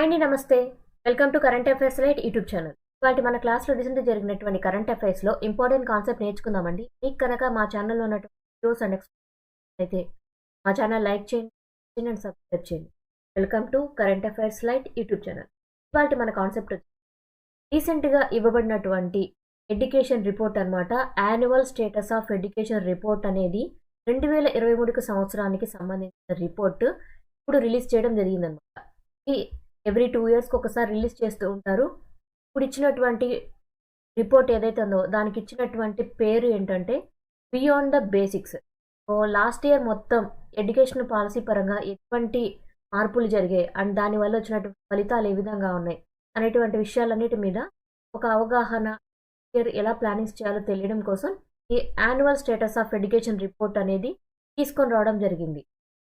Hi అండి, నమస్తే. Welcome to current affairs light YouTube channel. ఇవాళ మన క్లాస్లో రీసెంట్ జరిగినటువంటి కరెంట్ అఫైర్స్లో ఇంపార్టెంట్ కాన్సెప్ట్ నేర్చుకుందామండి. మీకు కనుక మా ఛానల్లో ఉన్నటువంటి వీడియోస్ అండ్ అయితే మా ఛానల్ లైక్ చేయండి అండ్ సబ్స్క్రైబ్ చేయండి. Welcome to current affairs light YouTube channel. ఇవాళ మన కాన్సెప్ట్ రీసెంట్గా ఇవ్వబడినటువంటి ఎడ్యుకేషన్ రిపోర్ట్ అనమాట. Annual status of education report అనేది 2023 సంవత్సరానికి సంబంధించిన రిపోర్ట్ ఇప్పుడు రిలీజ్ చేయడం జరిగిందనమాట. ఈ ఎవ్రీ 2 ఇయర్స్కి ఒకసారి రిలీజ్ చేస్తూ ఉంటారు. ఇప్పుడు ఇచ్చినటువంటి రిపోర్ట్ ఏదైతే ఉందో దానికి ఇచ్చినటువంటి పేరు ఏంటంటే beyond the basics. Last year మొత్తం ఎడ్యుకేషన్ పాలసీ పరంగా ఎటువంటి మార్పులు జరిగాయి అండ్ దానివల్ల వచ్చినటువంటి ఫలితాలు ఏ విధంగా ఉన్నాయి అనేటువంటి విషయాలన్నిటి మీద ఒక అవగాహన, ఎలా ప్లానింగ్స్ చేయాలో తెలియడం కోసం ఈ annual status of education report అనేది తీసుకొని రావడం జరిగింది.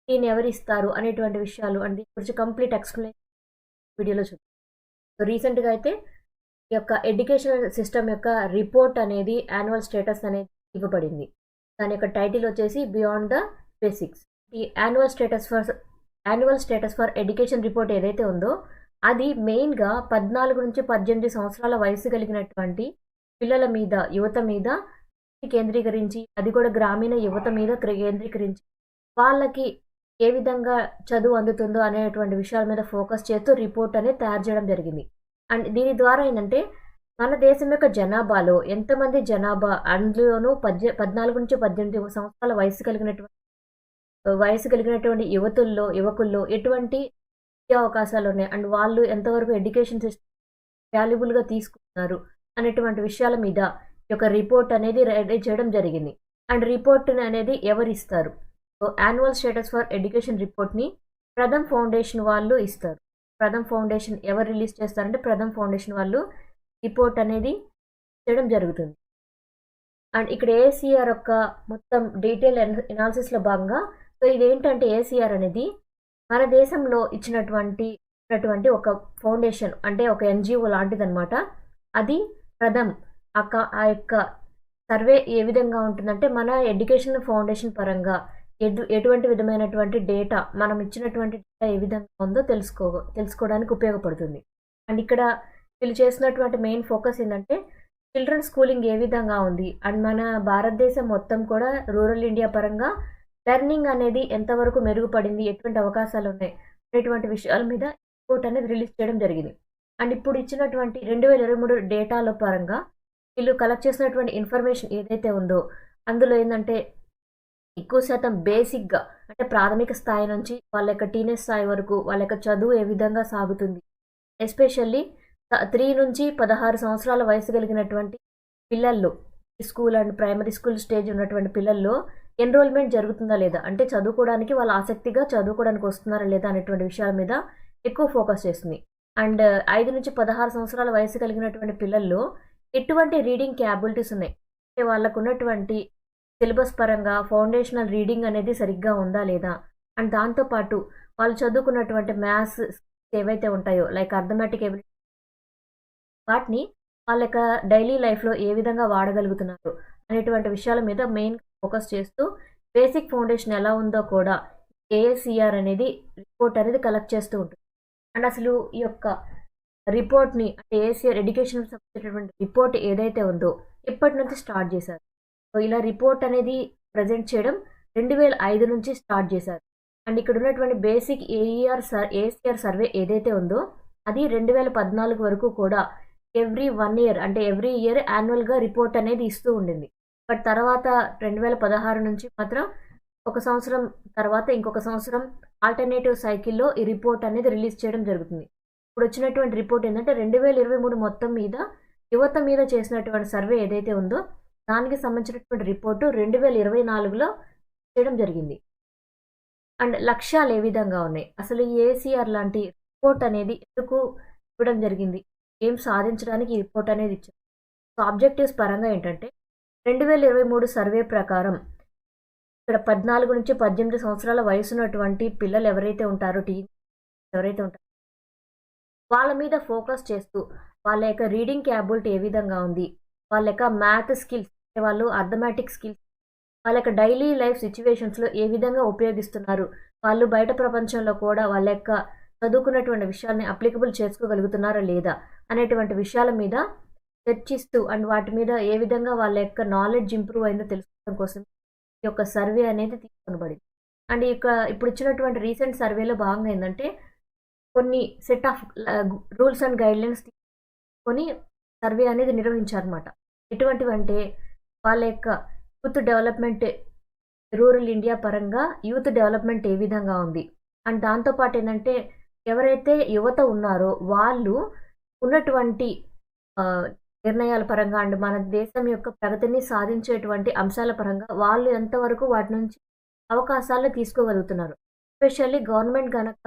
దీన్ని ఎవరు ఇస్తారు అనేటువంటి విషయాలు అండ్ దీని గురించి కంప్లీట్ ఎక్స్ప్లెయిన్ వీడియోలో చూద్దాం. సో రీసెంట్గా అయితే ఈ యొక్క ఎడ్యుకేషన్ సిస్టమ్ యొక్క రిపోర్ట్ అనేది యాన్యువల్ స్టేటస్ అనేది ఇవ్వబడింది. దాని యొక్క టైటిల్ వచ్చేసి బియాండ్ ద బేసిక్స్. ఈ annual status for education report ఏదైతే ఉందో అది మెయిన్గా 14 నుంచి 18 సంవత్సరాల వయసు కలిగినటువంటి పిల్లల మీద, యువత మీద కేంద్రీకరించి, అది కూడా గ్రామీణ యువత మీద కేంద్రీకరించి వాళ్ళకి ఏ విధంగా చదువు అందుతుందో అనేటువంటి విషయాల మీద ఫోకస్ చేస్తూ రిపోర్ట్ అనేది తయారు చేయడం జరిగింది. అండ్ దీని ద్వారా ఏంటంటే మన దేశం యొక్క జనాభాలో ఎంతమంది జనాభా, అందులోనూ 14 నుంచి 18 సంవత్సరాల వయసు కలిగినటువంటి యువకుల్లో ఎటువంటి విద్యా అవకాశాలు ఉన్నాయి అండ్ వాళ్ళు ఎంతవరకు ఎడ్యుకేషన్ సిస్టమ్ వాల్యుబుల్గా తీసుకుంటున్నారు అనేటువంటి విషయాల మీద ఈ యొక్క రిపోర్ట్ అనేది రెడీ చేయడం జరిగింది. అండ్ రిపోర్ట్ అనేది ఎవరు ఇస్తారు? So annual status for education రిపోర్ట్ని ప్రథమ్ ఫౌండేషన్ వాళ్ళు ఇస్తారు. ప్రథమ్ ఫౌండేషన్ ఎవరు రిలీజ్ చేస్తారంటే ప్రథమ్ ఫౌండేషన్ వాళ్ళు రిపోర్ట్ అనేది చేయడం జరుగుతుంది. అండ్ ఇక్కడ ఏసీఆర్ యొక్క మొత్తం డీటెయిల్ ఎనాలిసిస్లో భాగంగా, సో ఇదేంటంటే ఏసీఆర్ అనేది మన దేశంలో ఇచ్చినటువంటి ఒక ఫౌండేషన్, అంటే ఒక ఎన్జిఓ లాంటిదన్నమాట. అది ప్రథమ్ ఆ యొక్క సర్వే ఏ విధంగా ఉంటుందంటే మన ఎడ్యుకేషన్ ఫౌండేషన్ పరంగా ఎటువంటి విధమైనటువంటి డేటా, మనం ఇచ్చినటువంటి డేటా ఏ విధంగా ఉందో తెలుసుకోవడానికి ఉపయోగపడుతుంది. అండ్ ఇక్కడ వీళ్ళు చేసినటువంటి మెయిన్ ఫోకస్ ఏంటంటే చిల్డ్రన్ స్కూలింగ్ ఏ విధంగా ఉంది అండ్ మన భారతదేశం మొత్తం కూడా రూరల్ ఇండియా పరంగా లెర్నింగ్ అనేది ఎంతవరకు మెరుగుపడింది, ఎటువంటి అవకాశాలు ఉన్నాయి అనేటువంటి విషయాల మీద రిపోర్ట్ అనేది రిలీజ్ చేయడం జరిగింది. అండ్ ఇప్పుడు ఇచ్చినటువంటి 2023 డేటాల పరంగా వీళ్ళు కలెక్ట్ చేసినటువంటి ఇన్ఫర్మేషన్ ఏదైతే ఉందో అందులో ఏంటంటే ఎక్కువ శాతం బేసిక్గా, అంటే ప్రాథమిక స్థాయి నుంచి వాళ్ళ యొక్క టీనేజ్ స్థాయి వరకు వాళ్ళ యొక్క చదువు ఏ విధంగా సాగుతుంది, ఎస్పెషల్లీ 3 నుంచి 16 సంవత్సరాల వయసు కలిగినటువంటి పిల్లల్లో, school and primary school stage ఉన్నటువంటి పిల్లల్లో ఎన్రోల్మెంట్ జరుగుతుందా లేదా, అంటే చదువుకోవడానికి వాళ్ళు ఆసక్తిగా చదువుకోవడానికి వస్తున్నారా లేదా అనేటువంటి విషయాల మీద ఎక్కువ ఫోకస్ చేస్తుంది. అండ్ 5 నుంచి 16 సంవత్సరాల వయసు కలిగినటువంటి పిల్లల్లో ఎటువంటి రీడింగ్ క్యాపబిలిటీస్ ఉన్నాయి, అంటే వాళ్ళకు ఉన్నటువంటి సిలబస్ పరంగా ఫౌండేషనల్ రీడింగ్ అనేది సరిగ్గా ఉందా లేదా, అండ్ దాంతోపాటు వాళ్ళు చదువుకున్నటువంటి మ్యాథ్స్ ఏవైతే ఉంటాయో లైక్ అర్థమెటిక్ ఎబిలిటీ, వాటిని వాళ్ళ యొక్క డైలీ లైఫ్లో ఏ విధంగా వాడగలుగుతున్నారు అనేటువంటి విషయాల మీద మెయిన్ ఫోకస్ చేస్తూ బేసిక్ ఫౌండేషన్ ఎలా ఉందో కూడా ఏఎస్ఈఆర్ అనేది రిపోర్ట్ అనేది కలెక్ట్ చేస్తూ ఉంటుంది. అండ్ అసలు ఈ యొక్క రిపోర్ట్ని, అంటే ఏఎస్ఈఆర్ ఎడ్యుకేషన్ సంబంధించినటువంటి రిపోర్ట్ ఏదైతే ఉందో ఇప్పటి నుంచి స్టార్ట్ చేశారు. సో ఇలా రిపోర్ట్ అనేది ప్రజెంట్ చేయడం 2005 నుంచి స్టార్ట్ చేశారు. అండ్ ఇక్కడ ఉన్నటువంటి బేసిక్ ఏఎస్ఈఆర్ సర్వే ఏదైతే ఉందో అది 2014 వరకు కూడా ఎవ్రీ 1 ఇయర్, అంటే ఎవ్రీ ఇయర్ యాన్యువల్గా రిపోర్ట్ అనేది ఇస్తూ ఉండింది. బట్ తర్వాత 2016 నుంచి మాత్రం ఒక సంవత్సరం తర్వాత ఇంకొక సంవత్సరం ఆల్టర్నేటివ్ సైకిల్లో ఈ రిపోర్ట్ అనేది రిలీజ్ చేయడం జరుగుతుంది. ఇప్పుడు వచ్చినటువంటి రిపోర్ట్ ఏంటంటే 2023 మొత్తం మీద యువత మీద చేసినటువంటి సర్వే ఏదైతే ఉందో దానికి సంబంధించినటువంటి రిపోర్టు 2024లో చేయడం జరిగింది. అండ్ లక్ష్యాలు ఏ విధంగా ఉన్నాయి, అసలు ఈ ఏసీఆర్ లాంటి రిపోర్ట్ అనేది ఎందుకు ఇవ్వడం జరిగింది, ఏం సాధించడానికి ఈ రిపోర్ట్ అనేది ఇచ్చారు. సో ఆబ్జెక్టివ్స్ పరంగా ఏంటంటే 2023 సర్వే ప్రకారం ఇక్కడ 14 నుంచి 18 సంవత్సరాల వయసు ఉన్నటువంటి పిల్లలు ఎవరైతే ఉంటారో, ఎవరైతే ఉంటారో వాళ్ళ మీద ఫోకస్ చేస్తూ వాళ్ళ యొక్క రీడింగ్ క్యాపబిలిటీ ఏ విధంగా ఉంది, వాళ్ళ యొక్క మ్యాథ్ స్కిల్స్, వాళ్ళు అర్థమెటిక్ స్కిల్స్ వాళ్ళ యొక్క డైలీ లైఫ్ సిచ్యువేషన్స్లో ఏ విధంగా ఉపయోగిస్తున్నారు, వాళ్ళు బయట ప్రపంచంలో కూడా వాళ్ళ యొక్క చదువుకున్నటువంటి విషయాల్ని అప్లికబుల్ చేసుకోగలుగుతున్నారా లేదా అనేటువంటి విషయాల మీద చర్చిస్తూ అండ్ వాటి మీద ఏ విధంగా వాళ్ళ యొక్క నాలెడ్జ్ ఇంప్రూవ్ అయిందో తెలుసుకోవడం కోసం ఈ యొక్క సర్వే అనేది తీసుకొనబడింది. అండ్ ఇప్పుడు ఇచ్చినటువంటి రీసెంట్ సర్వేలో భాగంగా ఏంటంటే కొన్ని set of rules and guidelines తీసుకొని సర్వే అనేది నిర్వహించారన్నమాట. ఎటువంటివంటే వాళ్ళ యొక్క యూత్ డెవలప్మెంట్, రూరల్ ఇండియా పరంగా యూత్ డెవలప్మెంట్ ఏ విధంగా ఉంది అండ్ దాంతోపాటు ఏంటంటే ఎవరైతే యువత ఉన్నారో వాళ్ళు ఉన్నటువంటి నిర్ణయాల పరంగా అండ్ మన దేశం యొక్క ప్రగతిని సాధించేటువంటి అంశాల పరంగా వాళ్ళు ఎంతవరకు వాటి నుంచి అవకాశాలు తీసుకోగలుగుతున్నారు. ఎస్పెషల్లీ గవర్నమెంట్ కనుక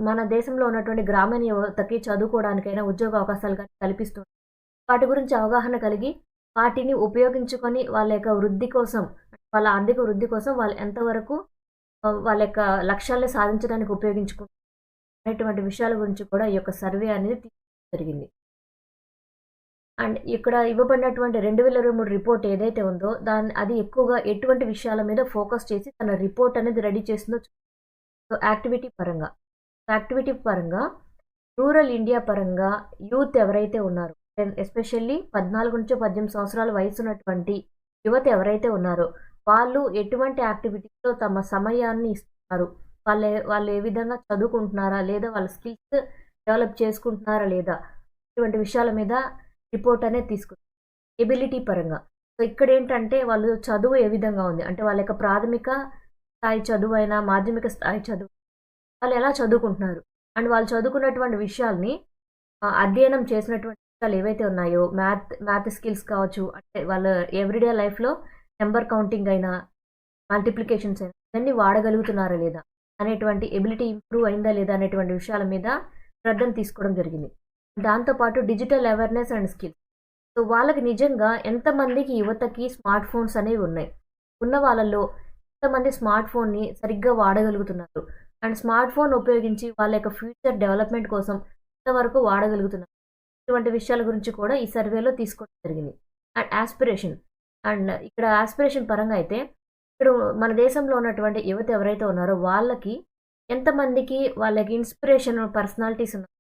మన దేశంలో ఉన్నటువంటి గ్రామీణ యువతకి చదువుకోవడానికైనా ఉద్యోగ అవకాశాలు కానీ కల్పిస్తుంది. వాటి గురించి అవగాహన కలిగి వాటిని ఉపయోగించుకొని వాళ్ళ యొక్క వృద్ధి కోసం, వాళ్ళ ఆర్థిక వృద్ధి కోసం వాళ్ళు ఎంతవరకు వాళ్ళ యొక్క లక్ష్యాలను సాధించడానికి ఉపయోగించుకుంటారు అనేటువంటి విషయాల గురించి కూడా ఈ యొక్క సర్వే అనేది జరిగింది. అండ్ ఇక్కడ ఇవ్వబడినటువంటి 2023 రిపోర్ట్ ఏదైతే ఉందో అది ఎక్కువగా ఎటువంటి విషయాల మీద ఫోకస్ చేసి తన రిపోర్ట్ అనేది రెడీ చేసిందో. సో యాక్టివిటీ పరంగా రూరల్ ఇండియా పరంగా యూత్ ఎవరైతే ఉన్నారో, ఎస్పెషల్లీ 14 నుంచి 18 సంవత్సరాల వయసు ఉన్నటువంటి యువత ఎవరైతే ఉన్నారో వాళ్ళు ఎటువంటి యాక్టివిటీస్లో తమ సమయాన్ని ఇస్తున్నారు, వాళ్ళు ఏ విధంగా చదువుకుంటున్నారా లేదా వాళ్ళ స్కిల్స్ డెవలప్ చేసుకుంటున్నారా లేదా ఇటువంటి విషయాల మీద రిపోర్ట్ అనేది తీసుకుంటారు. ఎబిలిటీ పరంగా సో ఇక్కడ ఏంటంటే వాళ్ళు చదువు ఏ విధంగా ఉంది అంటే వాళ్ళ యొక్క ప్రాథమిక స్థాయి చదువు అయినా మాధ్యమిక స్థాయి చదువు వాళ్ళు ఎలా చదువుకుంటున్నారు అండ్ వాళ్ళు చదువుకున్నటువంటి విషయాల్ని అధ్యయనం చేసినటువంటి విషయాలు ఏవైతే ఉన్నాయో మ్యాథ్ స్కిల్స్ కావచ్చు, అంటే వాళ్ళ ఎవ్రీడే లైఫ్లో నెంబర్ కౌంటింగ్ అయినా మల్టిప్లికేషన్స్ అయినా ఇవన్నీ వాడగలుగుతున్నారా లేదా అనేటువంటి ఎబిలిటీ ఇంప్రూవ్ అయిందా లేదా అనేటువంటి విషయాల మీద శ్రద్ధను తీసుకోవడం జరిగింది. దాంతోపాటు digital awareness and skills. So వాళ్ళకి నిజంగా ఎంతమందికి యువతకి స్మార్ట్ ఫోన్స్ అనేవి ఉన్నాయి, ఉన్న వాళ్ళల్లో ఎంతమంది స్మార్ట్ ఫోన్ని సరిగ్గా వాడగలుగుతున్నారు అండ్ స్మార్ట్ ఫోన్ ఉపయోగించి వాళ్ళ యొక్క ఫ్యూచర్ డెవలప్మెంట్ కోసం ఎంతవరకు వాడగలుగుతున్నారు ఇటువంటి విషయాల గురించి కూడా ఈ సర్వేలో తీసుకోవడం జరిగింది. అండ్ ఇక్కడ ఆస్పిరేషన్ పరంగా అయితే ఇప్పుడు మన దేశంలో ఉన్నటువంటి యువత ఎవరైతే ఉన్నారో వాళ్ళకి ఎంతమందికి వాళ్ళకి ఇన్స్పిరేషన్ పర్సనాలిటీస్ ఉన్నారు,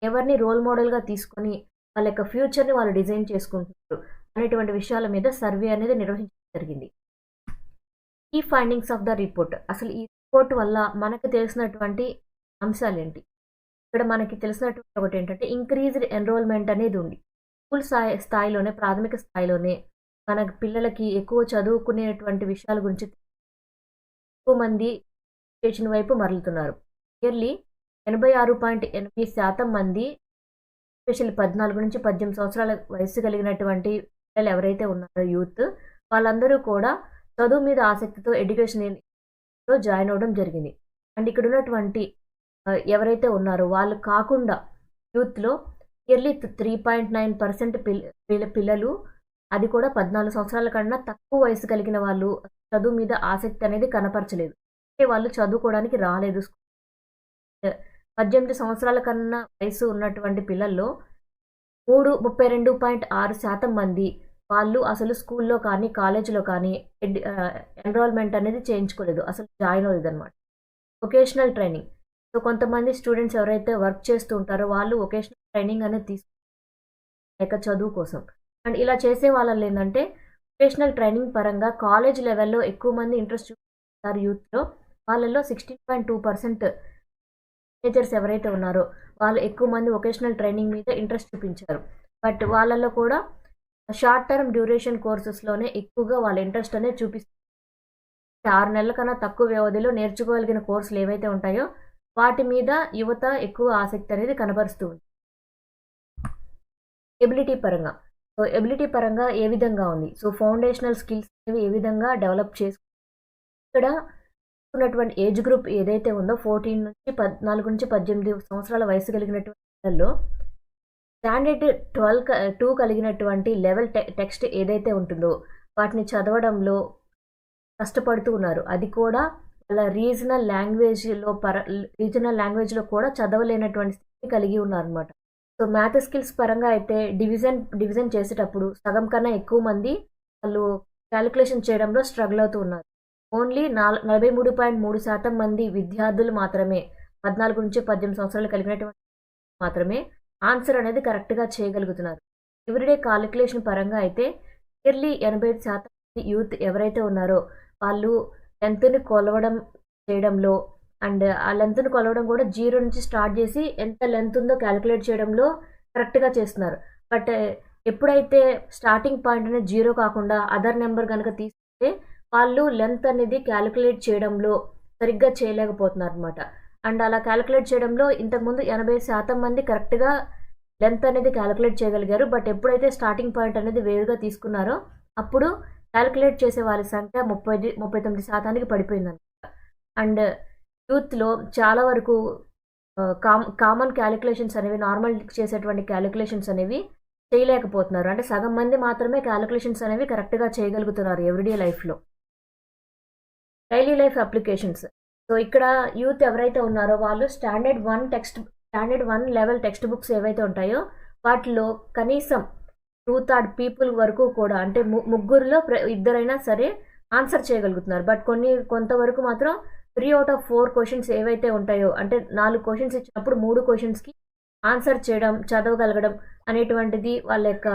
ఎవరిని రోల్ మోడల్గా తీసుకొని వాళ్ళ యొక్క ఫ్యూచర్ని వాళ్ళు డిజైన్ చేసుకుంటున్నారు అనేటువంటి విషయాల మీద సర్వే అనేది నిర్వహించడం జరిగింది. ఈ ఫైండింగ్స్ ఆఫ్ ద రిపోర్ట్, అసలు ఈ రిపోర్ట్ వల్ల మనకు తెలిసినటువంటి అంశాలు ఏంటి? ఇక్కడ మనకి తెలిసినటువంటి ఒకటి ఏంటంటే ఇంక్రీజ్డ్ ఎన్రోల్మెంట్ అనేది ఉంది. స్కూల్ స్థాయిలోనే, ప్రాథమిక స్థాయిలోనే మన పిల్లలకి ఎక్కువ చదువుకునేటువంటి విషయాల గురించి ఎక్కువ మంది ఎడ్యుకేషన్ వైపు మరలుతున్నారు. ఇయర్లీ 86.8% మంది, ఎస్పెషల్లీ 14 నుంచి 18 సంవత్సరాల వయసు కలిగినటువంటి పిల్లలు ఎవరైతే ఉన్నారో యూత్, వాళ్ళందరూ కూడా చదువు మీద ఆసక్తితో ఎడ్యుకేషన్లో జాయిన్ అవ్వడం జరిగింది. అండ్ ఇక్కడ ఉన్నటువంటి ఎవరైతే ఉన్నారో వాళ్ళు కాకుండా యూత్లో ఇయర్లీ 3.9% పిల్లలు, అది కూడా 14 సంవత్సరాల కన్నా తక్కువ వయసు కలిగిన వాళ్ళు చదువు మీద ఆసక్తి అనేది కనపరచలేదు, అంటే వాళ్ళు చదువుకోవడానికి రాలేదు. 18 సంవత్సరాల కన్నా వయసు ఉన్నటువంటి పిల్లల్లో 32.6% మంది వాళ్ళు అసలు స్కూల్లో కానీ కాలేజీలో కానీ ఎన్రోల్మెంట్ అనేది చేయించుకోలేదు, అసలు జాయిన్ అవ్వలేదు అనమాట. వొకేషనల్ ట్రైనింగ్, సో కొంతమంది స్టూడెంట్స్ ఎవరైతే వర్క్ చేస్తూ ఉంటారో వాళ్ళు వొకేషనల్ ట్రైనింగ్ అనేది తీసుకుంటారు చదువు కోసం. అండ్ ఇలా చేసే వాళ్ళలో ఏంటంటే వొకేషనల్ ట్రైనింగ్ పరంగా కాలేజ్ లెవెల్లో ఎక్కువ మంది ఇంట్రెస్ట్ చూపిస్తారు యూత్లో. వాళ్ళల్లో 16.2% టీచర్స్ ఎవరైతే ఉన్నారో వాళ్ళు ఎక్కువ మంది వొకేషనల్ ట్రైనింగ్ మీద ఇంట్రెస్ట్ చూపించారు. బట్ వాళ్ళల్లో కూడా షార్ట్ టర్మ్ డ్యూరేషన్ కోర్సెస్లోనే ఎక్కువగా వాళ్ళ ఇంట్రెస్ట్ అనేది చూపిస్తారు. 6 నెలల కన్నా తక్కువ వ్యవధిలో నేర్చుకోగలిగిన కోర్సులు ఏవైతే ఉంటాయో వాటి మీద యువత ఎక్కువ ఆసక్తి అనేది కనబరుస్తూ ఉంది. ఎబిలిటీ పరంగా ఏ విధంగా ఉంది? సో ఫౌండేషనల్ స్కిల్స్ అనేవి ఏ విధంగా డెవలప్ చేసుకుంటారు? ఇక్కడ ఉన్నటువంటి ఏజ్ గ్రూప్ ఏదైతే ఉందో 14 నుంచి 18 సంవత్సరాల వయసు కలిగినటువంటి పిల్లల్లో స్టాండర్డ్ 2 కలిగినటువంటి లెవెల్ టెక్స్ట్ ఏదైతే ఉంటుందో వాటిని చదవడంలో కష్టపడుతూ ఉన్నారు. అది కూడా వాళ్ళ రీజనల్ లాంగ్వేజ్లో కూడా చదవలేనటువంటి స్థితి కలిగి ఉన్నారు అనమాట. సో మ్యాథ్ స్కిల్స్ పరంగా అయితే డివిజన్ చేసేటప్పుడు సగం కన్నా ఎక్కువ మంది వాళ్ళు క్యాలిక్యులేషన్ చేయడంలో స్ట్రగుల్ అవుతూ ఉన్నారు. ఓన్లీ 43.3% మంది విద్యార్థులు మాత్రమే 14-18 సంవత్సరాలు కలిగినటువంటి మాత్రమే ఆన్సర్ అనేది కరెక్ట్గా చేయగలుగుతున్నారు. ఎవ్రీడే కాలిక్యులేషన్ పరంగా అయితే నియర్లీ 85% యూత్ ఎవరైతే ఉన్నారో వాళ్ళు లెంత్ని కొలవడం చేయడంలో అండ్ ఆ లెంత్ని కొలవడం కూడా 0 నుంచి స్టార్ట్ చేసి ఎంత లెంత్ ఉందో క్యాలిక్యులేట్ చేయడంలో కరెక్ట్గా చేస్తున్నారు. బట్ ఎప్పుడైతే స్టార్టింగ్ పాయింట్ అనేది 0 కాకుండా అదర్ నెంబర్ కనుక తీసుకుంటే వాళ్ళు లెంత్ అనేది క్యాలిక్యులేట్ చేయడంలో సరిగ్గా చేయలేకపోతున్నారు అనమాట. అండ్ అలా క్యాలిక్యులేట్ చేయడంలో ఇంతకుముందు 80% మంది కరెక్ట్గా లెంత్ అనేది క్యాలిక్యులేట్ చేయగలిగారు. బట్ ఎప్పుడైతే స్టార్టింగ్ పాయింట్ అనేది వేరుగా తీసుకున్నారో అప్పుడు క్యాలిక్యులేట్ చేసే వాళ్ళ సంఖ్య 39% పడిపోయిందనమాట. అండ్ యూత్లో చాలా వరకు కామన్ క్యాలిక్యులేషన్స్ అనేవి, నార్మల్ చేసేటువంటి క్యాలిక్యులేషన్స్ అనేవి చేయలేకపోతున్నారు. అంటే సగం మంది మాత్రమే క్యాలిక్యులేషన్స్ అనేవి కరెక్ట్గా చేయగలుగుతున్నారు ఎవ్రీడే లైఫ్లో. Daily life applications. సో ఇక్కడ యూత్ ఎవరైతే ఉన్నారో వాళ్ళు స్టాండర్డ్ 1 లెవెల్ టెక్స్ట్ బుక్స్ ఏవైతే ఉంటాయో వాటిలో కనీసం 2/3 పీపుల్ వరకు కూడా, అంటే ముగ్గురులో ఇద్దరైనా సరే ఆన్సర్ చేయగలుగుతున్నారు. బట్ కొంతవరకు మాత్రం 3/4 క్వశ్చన్స్ ఏవైతే ఉంటాయో, అంటే 4 క్వశ్చన్స్ ఇచ్చినప్పుడు 3 క్వశ్చన్స్కి ఆన్సర్ చేయడం, చదవగలగడం అనేటువంటిది వాళ్ళ యొక్క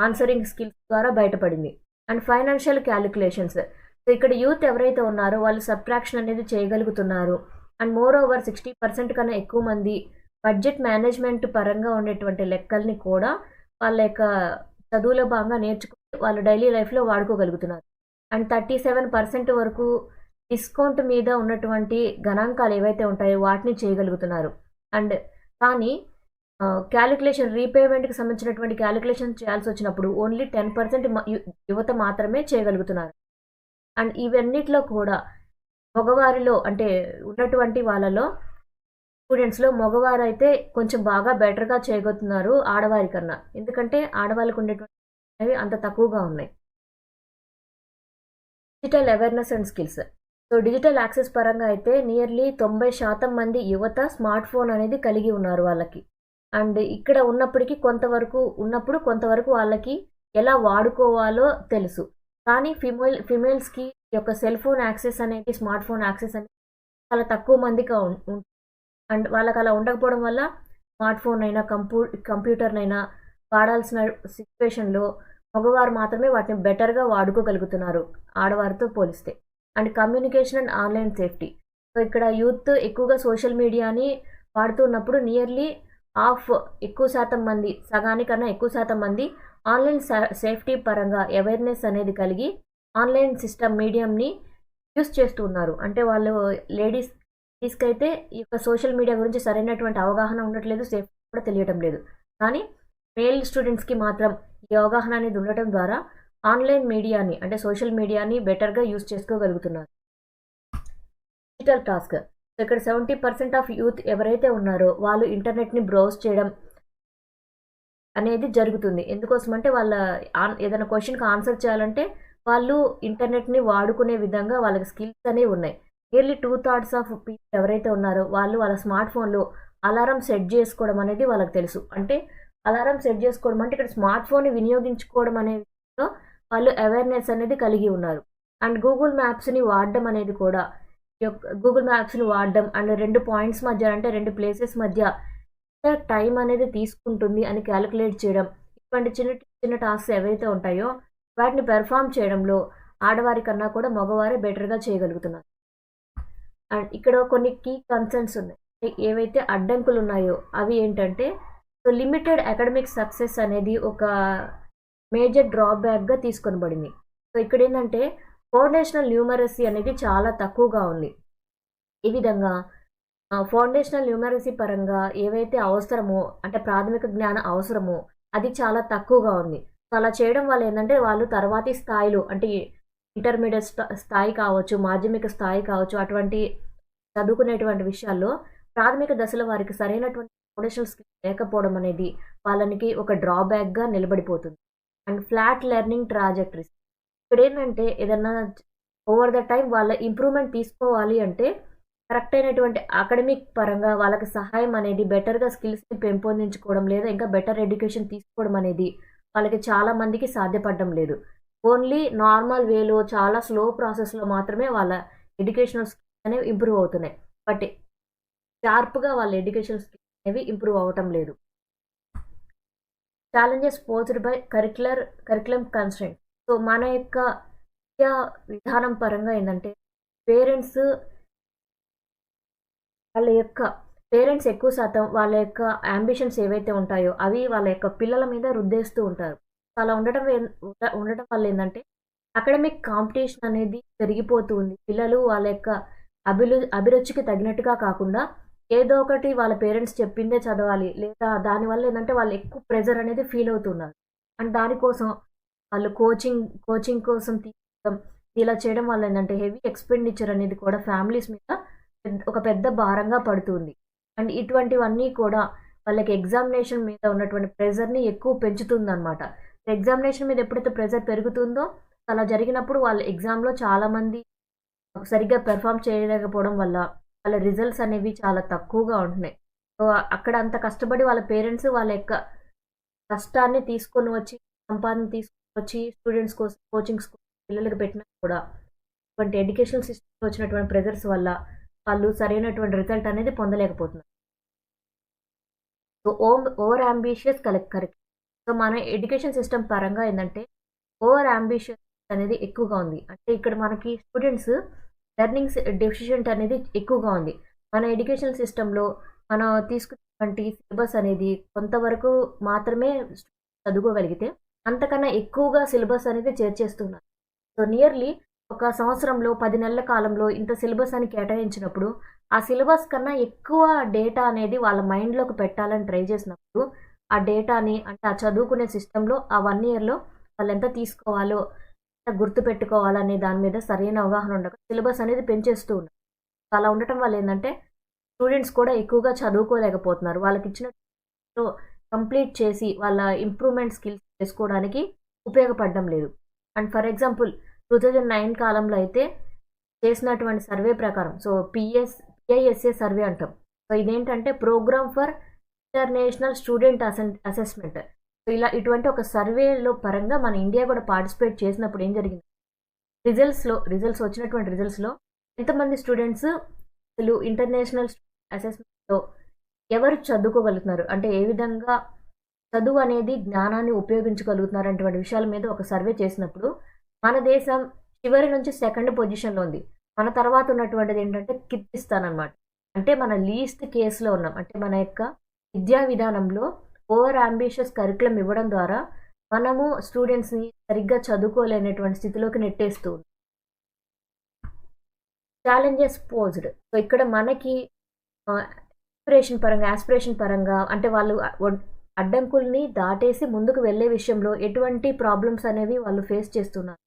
ఆన్సరింగ్ స్కిల్స్ ద్వారా బయటపడింది. And financial calculations. సో ఇక్కడ యూత్ ఎవరైతే ఉన్నారో వాళ్ళు సబ్ట్రాక్షన్ అనేది చేయగలుగుతున్నారు. అండ్ మోర్ ఓవర్ 60% కన్నా ఎక్కువ మంది బడ్జెట్ మేనేజ్మెంట్ పరంగా ఉండేటువంటి లెక్కల్ని కూడా వాళ్ళ యొక్క చదువులో భాగంగా నేర్చుకుని వాళ్ళు డైలీ లైఫ్లో వాడుకోగలుగుతున్నారు. అండ్ 37% వరకు డిస్కౌంట్ మీద ఉన్నటువంటి గణాంకాలు ఏవైతే ఉంటాయో వాటిని చేయగలుగుతున్నారు. అండ్ కానీ క్యాలిక్యులేషన్, రీపేమెంట్కి సంబంధించినటువంటి క్యాలిక్యులేషన్ చేయాల్సి వచ్చినప్పుడు ఓన్లీ 10% యువత మాత్రమే చేయగలుగుతున్నారు. అండ్ ఇవన్నిట్లో కూడా మగవారిలో, అంటే ఉన్నటువంటి వాళ్ళలో స్టూడెంట్స్లో మగవారు అయితే కొంచెం బాగా బెటర్గా చేయగలుగుతున్నారు ఆడవారి కన్నా. ఎందుకంటే ఆడవాళ్ళకు ఉండేటువంటి అంత తక్కువగా ఉన్నాయి. Digital awareness and skills. So digital access పరంగా అయితే నియర్లీ 90% మంది యువత స్మార్ట్ ఫోన్ అనేది కలిగి ఉన్నారు వాళ్ళకి. అండ్ ఇక్కడ కొంతవరకు వాళ్ళకి ఎలా వాడుకోవాలో తెలుసు. కానీ ఫిమేల్స్కి యొక్క సెల్ ఫోన్ యాక్సెస్ అనేది, స్మార్ట్ ఫోన్ యాక్సెస్ అనేది చాలా తక్కువ మందికి అండ్ వాళ్ళకి అలా ఉండకపోవడం వల్ల స్మార్ట్ ఫోన్ అయినా కంప్యూటర్నైనా వాడాల్సిన సిచ్యువేషన్లో మగవారు మాత్రమే వాటిని బెటర్గా వాడుకోగలుగుతున్నారు ఆడవారితో పోలిస్తే. And communication and online safety. So ఇక్కడ యూత్ ఎక్కువగా సోషల్ మీడియాని వాడుతున్నప్పుడు నియర్లీ ఎక్కువ శాతం మంది, సగానికన్నా ఎక్కువ శాతం మంది ఆన్లైన్ సేఫ్టీ పరంగా అవేర్నెస్ అనేది కలిగి ఆన్లైన్ సిస్టమ్ మీడియంని యూస్ చేస్తూ ఉన్నారు. అంటే వాళ్ళు లేడీస్కి అయితే ఈ యొక్క సోషల్ మీడియా గురించి సరైనటువంటి అవగాహన ఉండట్లేదు, సేఫ్టీ కూడా తెలియటం లేదు. కానీ మేల్ స్టూడెంట్స్కి మాత్రం ఈ అవగాహన అనేది ఉండటం ద్వారా ఆన్లైన్ మీడియాని, అంటే సోషల్ మీడియాని బెటర్గా యూస్ చేసుకోగలుగుతున్నారు. Digital task. ఇక్కడ 70% ఆఫ్ యూత్ ఎవరైతే ఉన్నారో వాళ్ళు ఇంటర్నెట్ని బ్రౌజ్ చేయడం అనేది జరుగుతుంది. ఎందుకోసం అంటే వాళ్ళ ఏదైనా క్వశ్చన్కి ఆన్సర్ చేయాలంటే వాళ్ళు ఇంటర్నెట్ని వాడుకునే విధంగా వాళ్ళకి స్కిల్స్ అనేవి ఉన్నాయి. నియర్లీ 2/3 ఆఫ్ పీపుల్ ఎవరైతే ఉన్నారో వాళ్ళు వాళ్ళ స్మార్ట్ ఫోన్లో అలారం సెట్ చేసుకోవడం అనేది వాళ్ళకి తెలుసు. అంటే అలారం సెట్ చేసుకోవడం అంటే ఇక్కడ స్మార్ట్ ఫోన్ని వినియోగించుకోవడం అనే విషయంలో వాళ్ళు అవేర్నెస్ అనేది కలిగి ఉన్నారు. అండ్ గూగుల్ మ్యాప్స్ని వాడడం అనేది కూడా, గూగుల్ మ్యాప్స్ని వాడడం అండ్ 2 పాయింట్స్ మధ్య, అంటే 2 ప్లేసెస్ మధ్య టైం అనేది తీసుకుంటుంది అని క్యాలిక్యులేట్ చేయడం, ఇటువంటి చిన్న చిన్న టాస్క్స్ ఏవైతే ఉంటాయో వాటిని పెర్ఫామ్ చేయడంలో ఆడవారి కన్నా కూడా మగవారే బెటర్గా చేయగలుగుతున్నారు. అండ్ ఇక్కడ కొన్ని కీ కన్సర్న్స్ ఉన్నాయి. ఏవైతే అడ్డంకులు ఉన్నాయో అవి ఏంటంటే, సో లిమిటెడ్ అకాడమిక్ సక్సెస్ అనేది ఒక మేజర్ డ్రాబ్యాక్గా తీసుకొనబడింది. సో ఇక్కడ ఏంటంటే ఫౌండేషనల్ న్యూమరసీ అనేది చాలా తక్కువగా ఉంది. ఈ విధంగా ఫౌండేషనల్ న్యూమరసీ పరంగా ఏవైతే అవసరమో, అంటే ప్రాథమిక జ్ఞానం అవసరమో అది చాలా తక్కువగా ఉంది. సో అలా చేయడం వల్ల ఏంటంటే వాళ్ళు తర్వాతి స్థాయిలో, అంటే ఇంటర్మీడియట్ స్థాయి కావచ్చు, మాధ్యమిక స్థాయి కావచ్చు, అటువంటి చదువుకునేటువంటి విషయాల్లో ప్రాథమిక దశలో వారికి సరైనటువంటి ఫౌండేషనల్ స్కిల్స్ లేకపోవడం అనేది వాళ్ళకి ఒక డ్రాబ్యాక్గా నిలబడిపోతుంది. And flat learning trajectories. ఇక్కడ ఏంటంటే ఏదన్నా ఓవర్ ద టైం వాళ్ళ ఇంప్రూవ్మెంట్ తీసుకోవాలి అంటే కరెక్ట్ అయినటువంటి అకాడమిక్ పరంగా వాళ్ళకి సహాయం అనేది, బెటర్గా స్కిల్స్ని పెంపొందించుకోవడం లేదా ఇంకా బెటర్ ఎడ్యుకేషన్ తీసుకోవడం అనేది వాళ్ళకి చాలా మందికి సాధ్యపడడం లేదు. ఓన్లీ నార్మల్ వేలో చాలా స్లో ప్రాసెస్లో మాత్రమే వాళ్ళ ఎడ్యుకేషనల్ స్కిల్స్ అనేవి ఇంప్రూవ్ అవుతున్నాయి. బట్ షార్ప్గా వాళ్ళ ఎడ్యుకేషన్ స్కిల్స్ అనేవి ఇంప్రూవ్ అవ్వటం లేదు. Challenges posed by curriculum constraint. So మన యొక్క విద్యా విధానం పరంగా ఏంటంటే పేరెంట్స్ ఎక్కువ శాతం వాళ్ళ యొక్క అంబిషన్స్ ఏవైతే ఉంటాయో అవి వాళ్ళ యొక్క పిల్లల మీద రుద్దేస్తూ ఉంటారు. అలా ఉండటం వల్ల ఏంటంటే అకాడమిక్ కాంపిటీషన్ అనేది పెరిగిపోతూ ఉంది. పిల్లలు వాళ్ళ యొక్క అభిరుచికి తగినట్టుగా కాకుండా ఏదో ఒకటి వాళ్ళ పేరెంట్స్ చెప్పిందే చదవాలి, లేదా దానివల్ల ఏంటంటే వాళ్ళు ఎక్కువ ప్రెజర్ అనేది ఫీల్ అవుతున్నారు. అండ్ దానికోసం వాళ్ళు కోచింగ్ కోసం తీసుకోవడం, ఇలా చేయడం వల్ల ఏంటంటే హెవీ ఎక్స్పెండిచర్ అనేది కూడా ఫ్యామిలీస్ మీద ఒక పెద్ద భారంగా పడుతుంది. అండ్ ఇటువంటివన్నీ కూడా వాళ్ళకి ఎగ్జామినేషన్ మీద ఉన్నటువంటి ప్రెజర్ని ఎక్కువ పెంచుతుందన్నమాట. ఎగ్జామినేషన్ మీద ఎప్పుడైతే ప్రెజర్ పెరుగుతుందో అలా జరిగినప్పుడు వాళ్ళ ఎగ్జామ్లో చాలామంది సరిగ్గా పెర్ఫామ్ చేయలేకపోవడం వల్ల వాళ్ళ రిజల్ట్స్ అనేవి చాలా తక్కువగా ఉంటున్నాయి. సో అక్కడ అంత కష్టపడి వాళ్ళ పేరెంట్స్ వాళ్ళ యొక్క కష్టాన్ని తీసుకొని వచ్చి, సంపాదన తీసుకొని వచ్చి స్టూడెంట్స్ కోసం కోచింగ్స్ పిల్లలకు పెట్టినా కూడా ఇటువంటి ఎడ్యుకేషనల్ సిస్టమ్ వచ్చినటువంటి ప్రెజర్స్ వల్ల వాళ్ళు సరైనటువంటి రిజల్ట్ అనేది పొందలేకపోతున్నారు. So over ambitious correct. So మన ఎడ్యుకేషన్ సిస్టమ్ పరంగా ఏంటంటే ఓవర్ అంబిషియస్ అనేది ఎక్కువగా ఉంది. అంటే ఇక్కడ మనకి స్టూడెంట్స్ లెర్నింగ్ డెఫిషియెంట్ అనేది ఎక్కువగా ఉంది. మన ఎడ్యుకేషన్ సిస్టంలో మనం తీసుకున్నటువంటి సిలబస్ అనేది కొంతవరకు మాత్రమే చదువుకోగలిగితే అంతకన్నా ఎక్కువగా సిలబస్ అనేది చేర్చేస్తున్నారు. సో నియర్లీ ఒక సంవత్సరంలో 10 నెలల కాలంలో ఇంత సిలబస్ అని కేటాయించినప్పుడు ఆ సిలబస్ కన్నా ఎక్కువ డేటా అనేది వాళ్ళ మైండ్లోకి పెట్టాలని ట్రై చేసినప్పుడు ఆ డేటాని అంటే ఆ చదువుకునే సిస్టంలో ఆ 1 ఇయర్లో వాళ్ళు ఎంత తీసుకోవాలో ఎంత గుర్తు పెట్టుకోవాలనే దాని మీద సరైన అవగాహన ఉండక సిలబస్ అనేది పెంచేస్తూ ఉన్నారు. అలా ఉండటం వల్ల ఏంటంటే స్టూడెంట్స్ కూడా ఎక్కువగా చదువుకోలేకపోతున్నారు. వాళ్ళకి ఇచ్చిన కంప్లీట్ చేసి వాళ్ళ ఇంప్రూవ్మెంట్ స్కిల్స్ చేసుకోవడానికి ఉపయోగపడడం లేదు. అండ్ ఫర్ ఎగ్జాంపుల్ 2009 కాలంలో అయితే చేసినటువంటి సర్వే ప్రకారం, సో పిఐఎస్ఏ సర్వే అంటాం. సో ఇదేంటంటే program for international student assessment. So ఇటువంటి ఒక సర్వేలో పరంగా మన ఇండియా కూడా పార్టిసిపేట్ చేసినప్పుడు ఏం జరిగింది, వచ్చినటువంటి రిజల్ట్స్లో ఎంతమంది స్టూడెంట్స్ అసలు ఇంటర్నేషనల్ అసెస్మెంట్లో ఎవరు చదువుకోగలుగుతున్నారు, అంటే ఏ విధంగా చదువు అనేది జ్ఞానాన్ని ఉపయోగించగలుగుతున్నారు అటువంటి విషయాల మీద ఒక సర్వే చేసినప్పుడు మన దేశం చివరి నుంచి 2nd పొజిషన్లో ఉంది. మన తర్వాత ఉన్నటువంటిది ఏంటంటే కిర్గిస్థాన్ అనమాట. అంటే మన లీస్ట్ కేసులో ఉన్నాం. అంటే మన యొక్క విద్యా విధానంలో ఓవర్ అంబిషియస్ కరికులం ఇవ్వడం ద్వారా మనము స్టూడెంట్స్ని సరిగ్గా చదువుకోలేనటువంటి స్థితిలోకి నెట్టేస్తూ ఉంది. Challenges posed. సో ఇక్కడ మనకి ఆస్పిరేషన్ పరంగా అంటే వాళ్ళు అడ్డంకుల్ని దాటేసి ముందుకు వెళ్ళే విషయంలో ఎటువంటి ప్రాబ్లమ్స్ అనేవి వాళ్ళు ఫేస్ చేస్తున్నారు.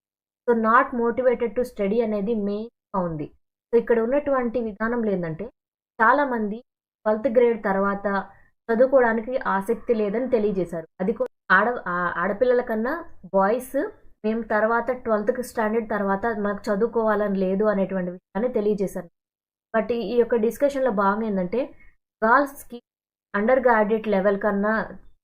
So not motivated to study అనేది మెయిన్గా ఉంది. సో ఇక్కడ ఉన్నటువంటి విధానంలో ఏంటంటే చాలామంది 12th గ్రేడ్ తర్వాత చదువుకోవడానికి ఆసక్తి లేదని తెలియజేశారు. అది కూడా ఆడపిల్లల కన్నా బాయ్స్ మేము తర్వాత 12th స్టాండర్డ్ తర్వాత మాకు చదువుకోవాలని లేదు అనేటువంటి విషయాన్ని తెలియజేశారు. బట్ ఈ యొక్క డిస్కషన్లో భాగంగా ఏంటంటే గర్ల్స్కి అండర్ గ్రాడ్యుయేట్ లెవెల్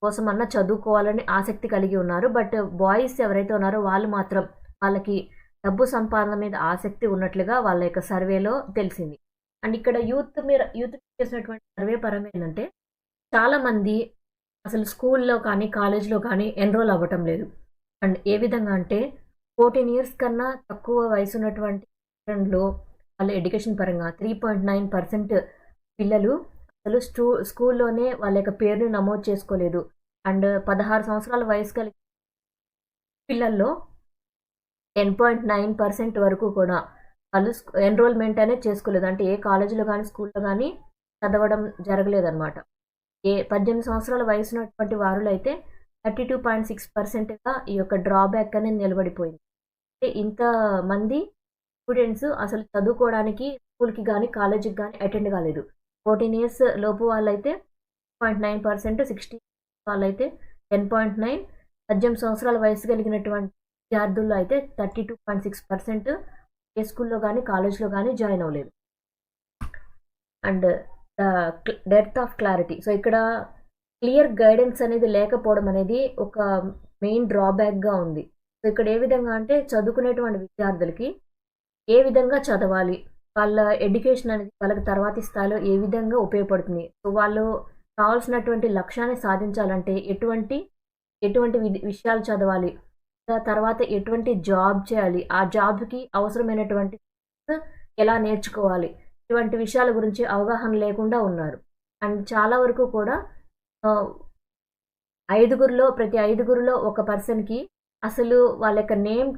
కోసమన్నా చదువుకోవాలని ఆసక్తి కలిగి ఉన్నారు. బట్ బాయ్స్ ఎవరైతే ఉన్నారో వాళ్ళు మాత్రం వాళ్ళకి డబ్బు సంపాదన మీద ఆసక్తి ఉన్నట్లుగా వాళ్ళ యొక్క సర్వేలో తెలిసింది. అండ్ ఇక్కడ యూత్ చేసినటువంటి సర్వే పరంగా ఏంటంటే చాలామంది అసలు స్కూల్లో కానీ కాలేజ్లో కానీ ఎన్రోల్ అవ్వటం లేదు. అండ్ ఏ విధంగా అంటే 14 years కన్నా తక్కువ వయసు ఉన్నటువంటి వాళ్ళ ఎడ్యుకేషన్ పరంగా 3.9% పిల్లలు అసలు స్కూల్లోనే వాళ్ళ యొక్క పేరుని నమోదు చేసుకోలేదు. అండ్ 16 సంవత్సరాల వయసు కలిగి పిల్లల్లో 10.9% వరకు కూడా వాళ్ళు ఎన్రోల్మెంట్ అనేది చేసుకోలేదు. అంటే ఏ కాలేజీలో కానీ స్కూల్లో కానీ చదవడం జరగలేదన్నమాట. 18 సంవత్సరాల వయసు ఉన్నటువంటి వారిలో అయితే 32.6%గా ఈ యొక్క డ్రాబ్యాక్ అనేది నిలబడిపోయింది. అంటే ఇంతమంది స్టూడెంట్స్ అసలు చదువుకోవడానికి స్కూల్కి కానీ కాలేజీకి కానీ అటెండ్ కాలేదు. 14 years లోపు వాళ్ళైతే 0.9%, 16 వాళ్ళైతే 10.9, 18 సంవత్సరాల వయసు కలిగినటువంటి విద్యార్థుల్లో అయితే 32.6% ఏ స్కూల్లో కానీ కాలేజ్లో కానీ జాయిన్ అవ్వలేదు. And depth of clarity. So ఇక్కడ క్లియర్ గైడెన్స్ అనేది లేకపోవడం అనేది ఒక మెయిన్ డ్రాబ్యాక్గా ఉంది. సో ఇక్కడ ఏ విధంగా అంటే చదువుకునేటువంటి విద్యార్థులకి ఏ విధంగా చదవాలి, వాళ్ళ ఎడ్యుకేషన్ అనేది వాళ్ళకి తర్వాతి స్థాయిలో ఏ విధంగా ఉపయోగపడుతుంది. సో వాళ్ళు కావాల్సినటువంటి లక్ష్యాన్ని సాధించాలంటే ఎటువంటి ఎటువంటి విషయాలు చదవాలి, తర్వాత ఎటువంటి జాబ్ చేయాలి, ఆ జాబ్కి అవసరమైనటువంటి ఎలా నేర్చుకోవాలి, ఇటువంటి విషయాల గురించి అవగాహన లేకుండా ఉన్నారు. అండ్ చాలా వరకు కూడా ప్రతి ఐదుగురిలో ఒక పర్సన్కి అసలు వాళ్ళ యొక్క నేమ్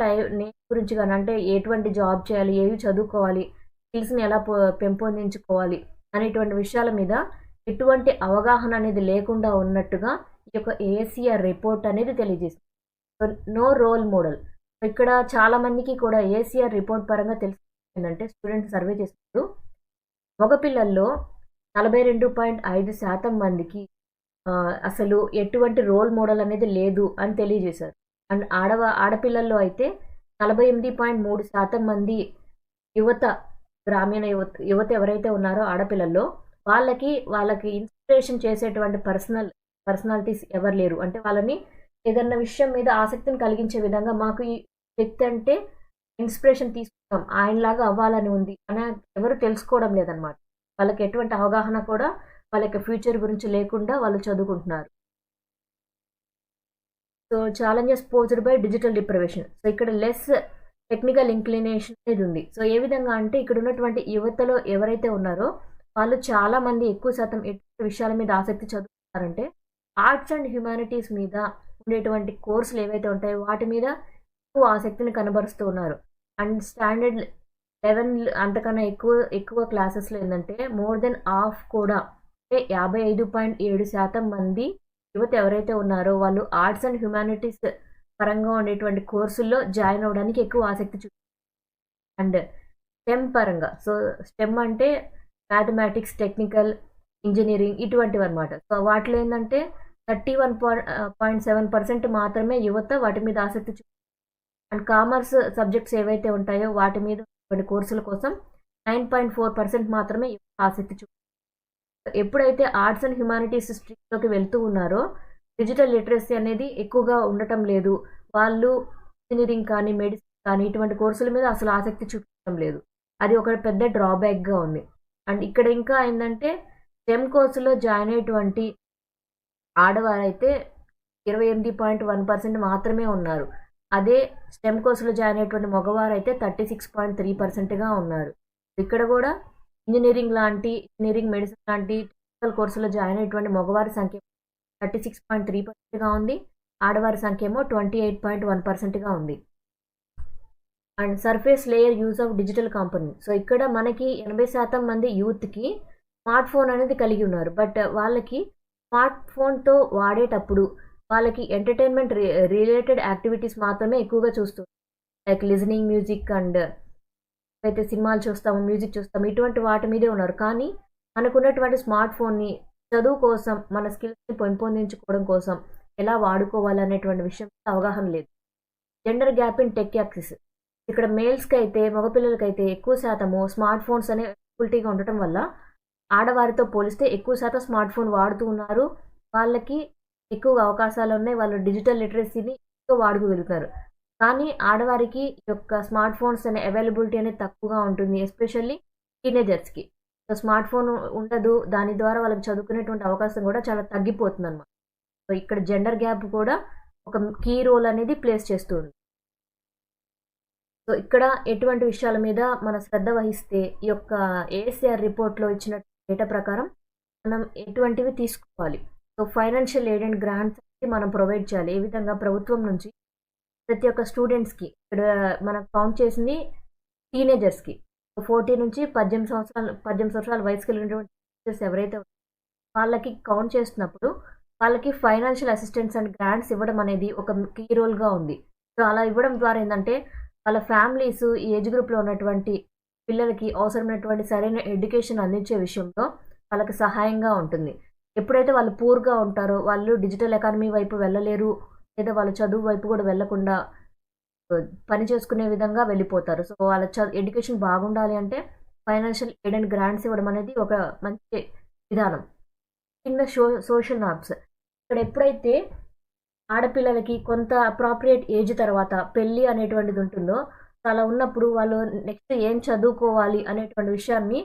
గురించి కానీ, అంటే ఎటువంటి జాబ్ చేయాలి, ఏవి చదువుకోవాలి, స్కిల్స్ని ఎలా పెంపొందించుకోవాలి అనేటువంటి విషయాల మీద ఎటువంటి అవగాహన అనేది లేకుండా ఉన్నట్టుగా ఈ యొక్క ఏఎస్సిఆర్ రిపోర్ట్ అనేది తెలియజేస్తుంది. So no role model. ఇక్కడ చాలా మందికి కూడా ఏఎస్సిఆర్ రిపోర్ట్ పరంగా తెలిసిందంటే, స్టూడెంట్స్ సర్వే చేసినప్పుడు మగపిల్లల్లో 42.5% మందికి అసలు ఎటువంటి రోల్ మోడల్ అనేది లేదు అని తెలియజేశారు. అండ్ ఆడపిల్లల్లో అయితే 48.3% మంది గ్రామీణ యువత ఎవరైతే ఉన్నారో ఆడపిల్లల్లో వాళ్ళకి ఇన్స్పిరేషన్ చేసేటువంటి పర్సనాలిటీస్ ఎవరు లేరు. అంటే వాళ్ళని ఏదన్నా విషయం మీద ఆసక్తిని కలిగించే విధంగా, మాకు ఈ వ్యక్తి అంటే ఇన్స్పిరేషన్ తీసుకుంటాం, ఆయనలాగా అవ్వాలని ఉంది అని ఎవరు తెలుసుకోవడం లేదనమాట. వాళ్ళకి ఎటువంటి అవగాహన కూడా వాళ్ళ యొక్క ఫ్యూచర్ గురించి లేకుండా వాళ్ళు చదువుకుంటున్నారు. So challenges posed by digital deprivation. So ఇక్కడ లెస్ టెక్నికల్ ఇంక్లినేషన్ అనేది ఉంది. సో ఏ విధంగా అంటే, ఇక్కడ ఉన్నటువంటి యువతలో ఎవరైతే ఉన్నారో వాళ్ళు చాలా మంది ఎక్కువ శాతం ఎటువంటి విషయాల మీద ఆసక్తి చదువుతున్నారంటే, ఆర్ట్స్ అండ్ హ్యుమానిటీస్ మీద ఉండేటువంటి కోర్సులు ఏవైతే ఉంటాయో వాటి మీద ఎక్కువ ఆసక్తిని కనబరుస్తూ ఉన్నారు. అండ్ స్టాండర్డ్ 11 అంతకన్నా ఎక్కువ క్లాసెస్లో ఏంటంటే మోర్ దెన్ హాఫ్ కూడా, అంటే 55.7% మంది యువత ఎవరైతే ఉన్నారో వాళ్ళు ఆర్ట్స్ అండ్ హ్యుమానిటీస్ పరంగా ఉండేటువంటి కోర్సుల్లో జాయిన్ అవ్వడానికి ఎక్కువ ఆసక్తి చూపుతారు. అండ్ స్టెమ్ పరంగా, సో స్టెమ్ అంటే మ్యాథమెటిక్స్, టెక్నికల్, ఇంజనీరింగ్ ఇటువంటివి అనమాట. సో వాటిలో ఏంటంటే 31.7% మాత్రమే యువత వాటి మీద ఆసక్తి చూపుతారు. అండ్ కామర్స్ సబ్జెక్ట్స్ ఏవైతే ఉంటాయో వాటి మీద కోర్సుల కోసం 9.4% మాత్రమే ఆసక్తి చూపుతారు. ఎప్పుడైతే ఆర్ట్స్ అండ్ హ్యుమానిటీస్ స్ట్రీమ్లోకి వెళ్తూ ఉన్నారో డిజిటల్ లిటరసీ అనేది ఎక్కువగా ఉండటం లేదు. వాళ్ళు ఇంజనీరింగ్ కానీ, మెడిసిన్ కానీ ఇటువంటి కోర్సుల మీద అసలు ఆసక్తి చూపించడం లేదు. అది ఒక పెద్ద డ్రాబ్యాక్గా ఉంది. అండ్ ఇక్కడ ఇంకా ఏంటంటే, స్టెమ్ కోర్సులో జాయిన్ అయ్యేటువంటి ఆడవారైతే 28.1% మాత్రమే ఉన్నారు. అదే స్టెమ్ కోర్సులో జాయిన్ అయ్యేటువంటి మగవారు అయితే 36.3%గా ఉన్నారు. ఇక్కడ కూడా ఇంజనీరింగ్, మెడిసిన్ లాంటి టెక్నికల్ కోర్సులో జాయిన్ అయ్యేటువంటి మగవారి సంఖ్య 36.3%గా ఉంది. ఆడవారి సంఖ్య ఏమో 28.1%గా ఉంది. And surface layer use of digital component. So ఇక్కడ మనకి 80% మంది యూత్కి స్మార్ట్ ఫోన్ అనేది కలిగి ఉన్నారు. బట్ వాళ్ళకి స్మార్ట్ ఫోన్తో వాడేటప్పుడు వాళ్ళకి ఎంటర్టైన్మెంట్ రిలేటెడ్ యాక్టివిటీస్ మాత్రమే ఎక్కువగా చూస్తారు. లైక్ లిజనింగ్ మ్యూజిక్, అండ్ అయితే సినిమాలు చూస్తాము, మ్యూజిక్ చూస్తాము, ఇటువంటి వాటి మీదే ఉన్నారు. కానీ మనకున్నటువంటి స్మార్ట్ ఫోన్ని చదువు కోసం, మన స్కిల్స్ని పెంపొందించుకోవడం కోసం ఎలా వాడుకోవాలి అనేటువంటి విషయం అవగాహన లేదు. Gender gap in tech access. ఇక్కడ మేల్స్కి అయితే, మగపిల్లలకైతే ఎక్కువ శాతము స్మార్ట్ ఫోన్స్ అనే అవైలబిలిటీగా ఉండటం వల్ల ఆడవారితో పోలిస్తే ఎక్కువ శాతం స్మార్ట్ ఫోన్ వాడుతూ ఉన్నారు. వాళ్ళకి ఎక్కువ అవకాశాలు ఉన్నాయి, వాళ్ళు డిజిటల్ లిటరసీని ఎక్కువ వాడుకోగలుగుతారు. కానీ ఆడవారికి ఈ యొక్క స్మార్ట్ ఫోన్స్ అనే అవైలబిలిటీ అనేది తక్కువగా ఉంటుంది, ఎస్పెషల్లీ టీనేజర్స్కి. సో స్మార్ట్ ఫోన్ ఉండదు, దాని ద్వారా వాళ్ళకి చదువుకునేటువంటి అవకాశం కూడా చాలా తగ్గిపోతుంది అన్నమాట. సో ఇక్కడ జెండర్ గ్యాప్ కూడా ఒక కీ రోల్ అనేది ప్లేస్ చేస్తుంది. సో ఇక్కడ ఎటువంటి విషయాల మీద మన శ్రద్ధ వహిస్తే, ఈ యొక్క ఏఎస్సిఆర్ రిపోర్ట్లో ఇచ్చిన డేటా ప్రకారం మనం ఎటువంటివి తీసుకోవాలి. So financial aid and grants మనం ప్రొవైడ్ చేయాలి. ఏ విధంగా ప్రభుత్వం నుంచి ప్రతి ఒక్క స్టూడెంట్స్కి, ఇక్కడ మనం కౌంట్ చేసింది టీనేజర్స్కి, 14 నుంచి 18 సంవత్సరాల వయసు కలిగినటువంటి టీచర్స్ ఎవరైతే వాళ్ళకి కౌంట్ చేస్తున్నప్పుడు వాళ్ళకి ఫైనాన్షియల్ అసిస్టెన్స్ అండ్ గ్రాంట్స్ ఇవ్వడం అనేది ఒక కీ రోల్గా ఉంది. సో అలా ఇవ్వడం ద్వారా ఏంటంటే, వాళ్ళ ఫ్యామిలీస్ ఈ ఏజ్ గ్రూప్లో ఉన్నటువంటి పిల్లలకి అవసరమైనటువంటి సరైన ఎడ్యుకేషన్ అందించే విషయంలో వాళ్ళకి సహాయంగా ఉంటుంది. ఎప్పుడైతే వాళ్ళు పూర్గా ఉంటారో వాళ్ళు డిజిటల్ ఎకానమీ వైపు వెళ్ళలేరు, లేదా వాళ్ళ చదువు వైపు కూడా వెళ్లకుండా పని చేసుకునే విధంగా వెళ్ళిపోతారు. సో వాళ్ళ ఎడ్యుకేషన్ బాగుండాలి అంటే ఫైనాన్షియల్ ఎయిడ్ అండ్ గ్రాంట్స్ ఇవ్వడం అనేది ఒక మంచి విధానం. కింద సోషల్ నార్మ్స్. ఇక్కడ ఎప్పుడైతే ఆడపిల్లలకి కొంత అప్రాప్రియేట్ ఏజ్ తర్వాత పెళ్ళి అనేటువంటిది ఉంటుందో అలా ఉన్నప్పుడు వాళ్ళు నెక్స్ట్ ఏం చదువుకోవాలి అనేటువంటి విషయాన్ని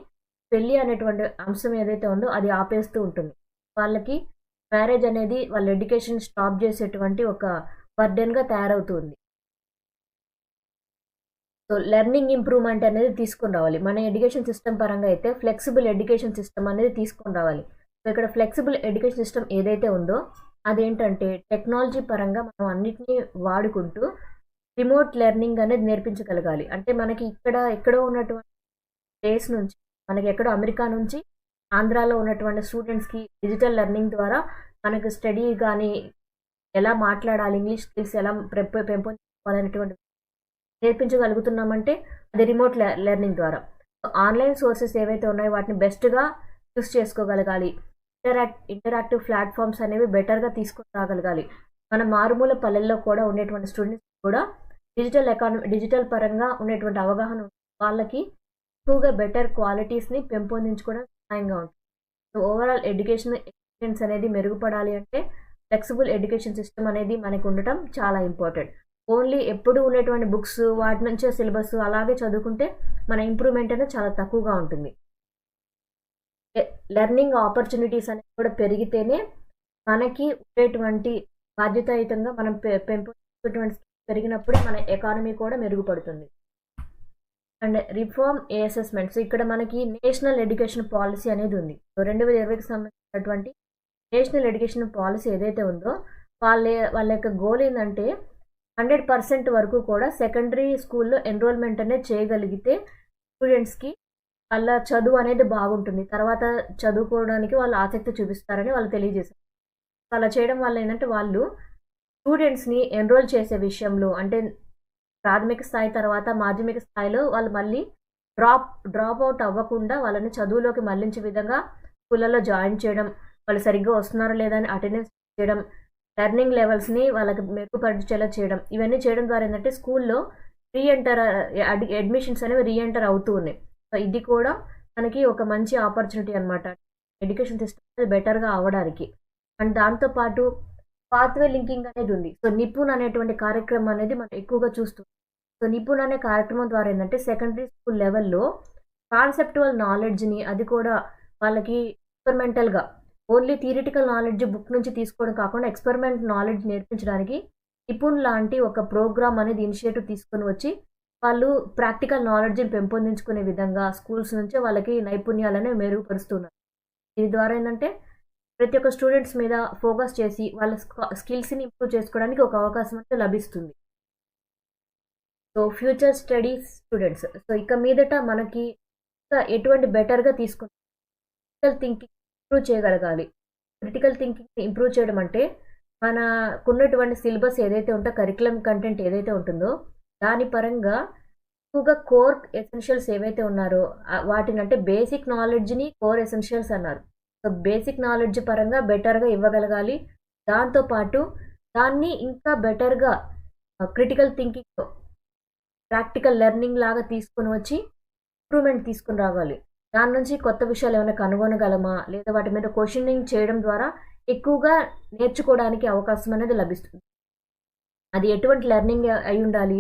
పెళ్లి అనేటువంటి అంశం ఏదైతే ఉందో అది ఆపేస్తూ ఉంటుంది. వాళ్ళకి మ్యారేజ్ అనేది వాళ్ళ ఎడ్యుకేషన్ స్టాప్ చేసేటువంటి ఒక బర్డెన్‌గా తయారవుతుంది. సో, లెర్నింగ్ ఇంప్రూవ్‌మెంట్ అనేది తీసుకొని రావాలి. మన ఎడ్యుకేషన్ సిస్టమ్ పరంగా అయితే ఫ్లెక్సిబుల్ ఎడ్యుకేషన్ సిస్టమ్ అనేది తీసుకొని రావాలి. సో, ఇక్కడ ఫ్లెక్సిబుల్ ఎడ్యుకేషన్ సిస్టమ్ ఏదైతే ఉందో అదేంటంటే టెక్నాలజీ పరంగా మనం అన్నిటిని వాడుకుంటూ రిమోట్ లెర్నింగ్ అనేది నేర్పించగలగాలి. అంటే మనకి ఎక్కడో ఉన్నటువంటి ప్లేస్ నుంచి మనకి ఎక్కడో అమెరికా నుంచి ఆంధ్రాలో ఉన్నటువంటి స్టూడెంట్స్‌కి డిజిటల్ లెర్నింగ్ ద్వారా మనకు స్టడీ గానీ, ఎలా మాట్లాడాలి, ఇంగ్లీష్ స్కిల్స్ ఎలా పెంపొందించుకోవాలనేటువంటి నేర్పించగలుగుతున్నామంటే అది రిమోట్ లెర్నింగ్ ద్వారా. ఆన్‌లైన్ సోర్సెస్ ఏవైతే ఉన్నాయో వాటిని బెస్ట్‌గా యూజ్ చేసుకోగలగాలి. ఇంటరాక్టివ్ ప్లాట్‌ఫామ్స్ అనేవి బెటర్‌గా తీసుకొని రాగలగాలి. మన మారుమూల పల్లెల్లో కూడా ఉండేటువంటి స్టూడెంట్స్ కూడా డిజిటల్ పరంగా ఉండేటువంటి అవగాహన వాళ్ళకి ఎక్కువగా బెటర్ క్వాలిటీస్‌ని పెంపొందించుకోవడం సహాయంగా ఉంటుంది. సో, ఓవరాల్ ఎడ్యుకేషన్ ఎక్స్‌పీరియన్స్ అనేది మెరుగుపడాలి అంటే ఫ్లెక్సిబుల్ ఎడ్యుకేషన్ సిస్టమ్ అనేది మనకు ఉండటం చాలా ఇంపార్టెంట్. ఓన్లీ ఎప్పుడు ఉండేటువంటి బుక్స్ వాటి నుంచే సిలబస్ అలాగే చదువుకుంటే మన ఇంప్రూవ్‌మెంట్ అనేది చాలా తక్కువగా ఉంటుంది. లెర్నింగ్ ఆపర్చునిటీస్ అనేవి కూడా పెరిగితేనే మనకి ఉండేటువంటి బాధ్యతాయుతంగా మనం పెంపొందించుకునేటువంటి పెరిగినప్పుడే మన ఎకానమీ కూడా మెరుగుపడుతుంది. And reform A assessment. So, ఇక్కడ మనకి నేషనల్ ఎడ్యుకేషన్ పాలసీ అనేది ఉంది. సో, 2020కి సంబంధించినటువంటి నేషనల్ ఎడ్యుకేషన్ పాలసీ ఏదైతే ఉందో వాళ్ళ యొక్క గోల్ ఏంటంటే 100% వరకు కూడా సెకండరీ స్కూల్లో ఎన్రోల్మెంట్ అనేది చేయగలిగితే స్టూడెంట్స్‌కి వాళ్ళ చదువు అనేది బాగుంటుంది. తర్వాత చదువుకోవడానికి వాళ్ళు ఆసక్తి చూపిస్తారని వాళ్ళు తెలియజేశారు. అలా చేయడం వల్ల ఏంటంటే వాళ్ళు స్టూడెంట్స్‌ని ఎన్రోల్ చేసే విషయంలో అంటే ప్రాథమిక స్థాయి తర్వాత మాధ్యమిక స్థాయిలో వాళ్ళు మళ్ళీ డ్రాప్ అవుట్ అవ్వకుండా వాళ్ళని చదువులోకి మళ్లించే విధంగా స్కూళ్ళలో జాయిన్ చేయడం, వాళ్ళు సరిగ్గా వస్తున్నారో లేదా అని అటెండెన్స్ చేయడం, లెర్నింగ్ లెవెల్స్‌ని వాళ్ళకి మెరుగుపరిచేలా చేయడం. ఇవన్నీ చేయడం ద్వారా ఏంటంటే స్కూల్లో అడ్మిషన్స్ అనేవి రీఎంటర్ అవుతూ ఉన్నాయి. సో, ఇది కూడా మనకి ఒక మంచి ఆపర్చునిటీ అనమాట. ఎడ్యుకేషన్ సిస్టమ్ అనేది బెటర్‌గా అవ్వడానికి. అండ్ దాంతో పాటు పాత్వే లింకింగ్ అనేది ఉంది. సో, నిపుణ్ అనేటువంటి కార్యక్రమం అనేది మనం ఎక్కువగా చూస్తున్నాం. సో, నిపుణ్ అనే కార్యక్రమం ద్వారా ఏంటంటే సెకండరీ స్కూల్ లెవెల్‌లో కాన్సెప్టువల్ నాలెడ్జ్‌ని అది కూడా వాళ్ళకి ఎక్స్పెరిమెంటల్‌గా ఓన్లీ థియరిటికల్ నాలెడ్జ్ బుక్ నుంచి తీసుకోవడం కాకుండా ఎక్స్పెరిమెంట్ నాలెడ్జ్ నేర్పించడానికి నిపుణ్ లాంటి ఒక ప్రోగ్రామ్ అనేది ఇనిషియేటివ్ తీసుకొని వచ్చి వాళ్ళు ప్రాక్టికల్ నాలెడ్జ్‌ని పెంపొందించుకునే విధంగా స్కూల్స్ నుంచే వాళ్ళకి నైపుణ్యాలను మెరుగుపరుస్తున్నారు. దీని ద్వారా ఏంటంటే ప్రతి ఒక్క స్టూడెంట్స్ మీద ఫోకస్ చేసి వాళ్ళ స్కిల్స్‌ని ఇంప్రూవ్ చేసుకోవడానికి ఒక అవకాశం అయితే లభిస్తుంది. So, future studies students. So, ఇక మీదట మనకి ఇంకా ఎటువంటి బెటర్‌గా తీసుకుంటాం క్రిటికల్ థింకింగ్ ఇంప్రూవ్ చేయగలగాలి. క్రిటికల్ థింకింగ్‌ని ఇంప్రూవ్ చేయడం అంటే మనకున్నటువంటి సిలబస్ ఏదైతే ఉందో కరిక్యులమ్ కంటెంట్ ఏదైతే ఉంటుందో దాని పరంగా ఎక్కువగా కోర్ ఎసెన్షియల్స్ ఏవైతే ఉన్నారో వాటిని అంటే బేసిక్ నాలెడ్జ్‌ని కోర్ ఎసెన్షియల్స్ అన్నారు. సో, బేసిక్ నాలెడ్జ్ పరంగా బెటర్‌గా ఇవ్వగలగాలి. దాంతోపాటు దాన్ని ఇంకా బెటర్‌గా క్రిటికల్ థింకింగ్‌తో ప్రాక్టికల్ లెర్నింగ్ లాగా తీసుకొని వచ్చి ఇంప్రూవ్‌మెంట్ తీసుకొని రావాలి. దాని నుంచి కొత్త విషయాలు ఏమైనా కనుగొనగలమా లేదా వాటి మీద క్వెషనింగ్ చేయడం ద్వారా ఎక్కువగా నేర్చుకోవడానికి అవకాశం అనేది లభిస్తుంది. అది ఎటువంటి లెర్నింగ్ అయి ఉండాలి?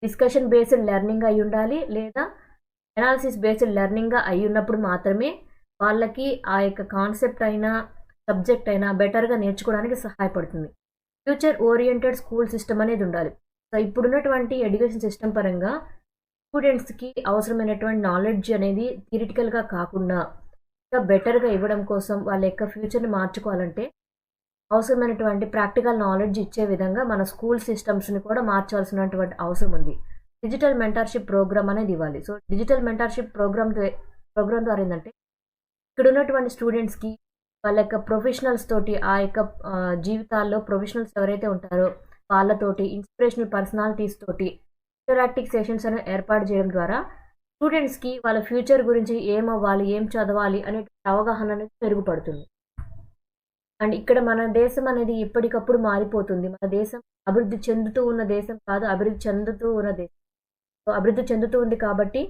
డిస్కషన్ బేస్డ్ లెర్నింగ్ అయి ఉండాలి లేదా అనాలిసిస్ బేస్డ్ లెర్నింగ్‌గా అయి ఉన్నప్పుడు మాత్రమే వాళ్ళకి ఆ యొక్క కాన్సెప్ట్ అయినా సబ్జెక్ట్ అయినా బెటర్‌గా నేర్చుకోవడానికి సహాయపడుతుంది. ఫ్యూచర్ ఓరియెంటెడ్ స్కూల్ సిస్టమ్ అనేది ఉండాలి. సో, ఇప్పుడున్నటువంటి ఎడ్యుకేషన్ సిస్టమ్ పరంగా స్టూడెంట్స్‌కి అవసరమైనటువంటి నాలెడ్జ్ అనేది థియరిటికల్‌గా కాకుండా ఇంకా బెటర్‌గా ఇవ్వడం కోసం వాళ్ళ యొక్క ఫ్యూచర్‌ని మార్చుకోవాలంటే అవసరమైనటువంటి ప్రాక్టికల్ నాలెడ్జ్ ఇచ్చే విధంగా మన స్కూల్ సిస్టమ్స్‌ని కూడా మార్చాల్సినటువంటి అవసరం ఉంది. డిజిటల్ మెంటర్‌షిప్ ప్రోగ్రామ్ అనేది ఇవ్వాలి. సో, డిజిటల్ మెంటర్‌షిప్ ప్రోగ్రామ్ ద్వారా ఏంటంటే ఇక్కడ ఉన్నటువంటి స్టూడెంట్స్‌కి వాళ్ళ యొక్క ప్రొఫెషనల్స్ తోటి ఆ యొక్క జీవితాల్లో ప్రొఫెషనల్స్ ఎవరైతే ఉంటారో వాళ్ళతోటి ఇన్స్పిరేషనల్ పర్సనాలిటీస్ తోటి ఇంటరాక్టివ్ సెషన్స్ అనేవి ఏర్పాటు చేయడం ద్వారా స్టూడెంట్స్‌కి వాళ్ళ ఫ్యూచర్ గురించి ఏమవ్వాలి, ఏం చదవాలి అనే అవగాహన అనేది మెరుగుపడుతుంది. అండ్ ఇక్కడ మన దేశం అనేది ఎప్పటికప్పుడు మారిపోతుంది. మన దేశం అభివృద్ధి చెందుతూ ఉన్న దేశం కాదు, అభివృద్ధి చెందుతూ ఉన్న దేశం. సో, అభివృద్ధి చెందుతూ ఉంది కాబట్టి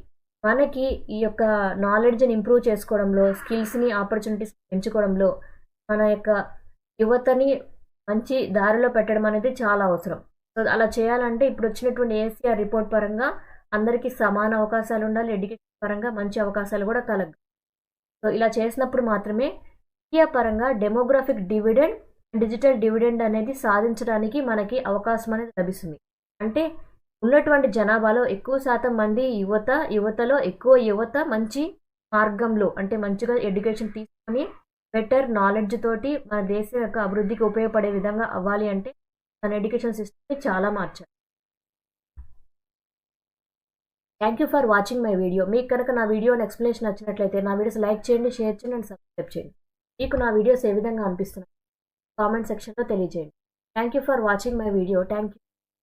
మనకి ఈ యొక్క నాలెడ్జ్‌ని ఇంప్రూవ్ చేసుకోవడంలో, స్కిల్స్‌ని ఆపర్చునిటీస్ పెంచుకోవడంలో మన యొక్క యువతని మంచి దారిలో పెట్టడం అనేది చాలా అవసరం. సో, అలా చేయాలంటే ఇప్పుడు వచ్చినటువంటి ఏఎస్‌సిఆర్ రిపోర్ట్ పరంగా అందరికీ సమాన అవకాశాలు ఉండాలి, ఎడ్యుకేషన్ పరంగా మంచి అవకాశాలు కూడా కలగాలి. సో ఇలా చేసినప్పుడు మాత్రమే ఇండియా పరంగా డెమోగ్రాఫిక్ డివిడెండ్, డిజిటల్ డివిడెండ్ అనేది సాధించడానికి మనకి అవకాశం అనేది లభిస్తుంది. అంటే ఉన్నటువంటి జనాభాలో ఎక్కువ శాతం మంది యువతలో ఎక్కువ యువత మంచి మార్గంలో అంటే మంచిగా ఎడ్యుకేషన్ తీసుకొని బెటర్ నాలెడ్జ్ తోటి మన దేశం యొక్క అభివృద్ధికి ఉపయోగపడే విధంగా అవ్వాలి అంటే మన ఎడ్యుకేషన్ సిస్టమ్ని చాలా మార్చాలి. Thank you for watching my video. మీకు కనుక నా వీడియోని ఎక్స్ప్లెనేషన్ నచ్చినట్లయితే నా వీడియోస్ లైక్ చేయండి, షేర్ చేయండి అండ్ సబ్స్క్రైబ్ చేయండి. మీకు నా వీడియోస్ ఏ విధంగా అనిపిస్తున్నాయి కామెంట్ సెక్షన్లో తెలియజేయండి. Thank you for watching my video. Thank you.